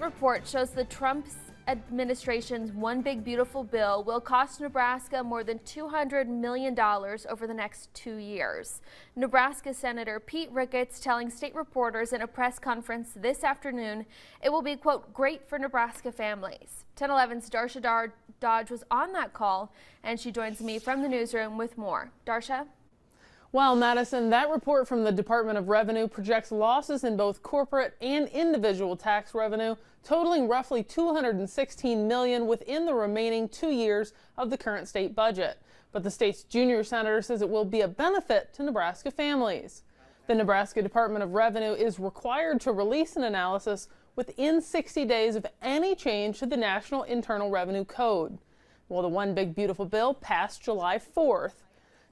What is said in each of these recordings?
report shows the Trump administration's One Big Beautiful Bill will cost Nebraska more than $200 million over the next 2 years. Nebraska Senator Pete Ricketts telling state reporters in a press conference this afternoon it will be, quote, great for Nebraska families. 1011's Darsha Dodge was on that call, and she joins me from the newsroom with more. Darsha? Well, Madison, that report from the Department of Revenue projects losses in both corporate and individual tax revenue, totaling roughly $216 million within the remaining 2 years of the current state budget. But the state's junior senator says it will be a benefit to Nebraska families. The Nebraska Department of Revenue is required to release an analysis within 60 days of any change to the National Internal Revenue Code. Well, the One Big Beautiful Bill passed July 4th.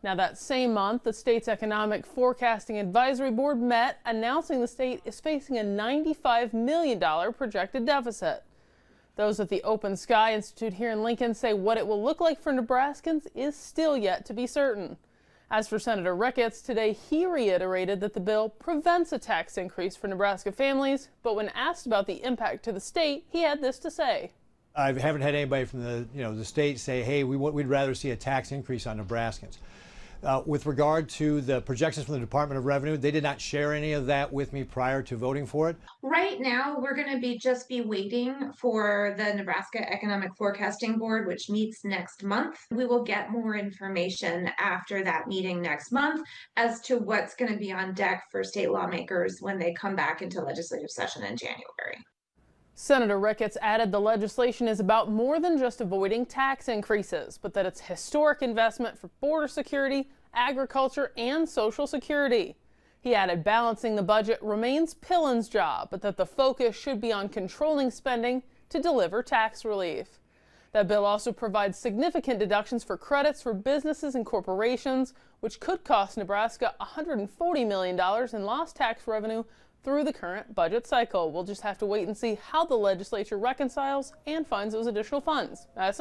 Now, that same month, the state's Economic Forecasting Advisory Board met, announcing the state is facing a $95 million projected deficit. Those at the Open Sky Institute here in Lincoln say what it will look like for Nebraskans is still yet to be certain. As for Senator Ricketts, today he reiterated that the bill prevents a tax increase for Nebraska families, but when asked about the impact to the state, he had this to say. I haven't had anybody from the state say, hey, we'd rather see a tax increase on Nebraskans. With regard to the projections from the Department of Revenue, they did not share any of that with me prior to voting for it. Right now, we're going to just be waiting for the Nebraska Economic Forecasting Board, which meets next month. We will get more information after that meeting next month as to what's going to be on deck for state lawmakers when they come back into legislative session in January. Senator Ricketts added the legislation is about more than just avoiding tax increases, but that it's historic investment for border security, agriculture, and Social Security. He added balancing the budget remains Pillen's job, but that the focus should be on controlling spending to deliver tax relief. That bill also provides significant deductions for credits for businesses and corporations, which could cost Nebraska $140 million in lost tax revenue through the current budget cycle. We'll just have to wait and see how the legislature reconciles and finds those additional funds. Madison?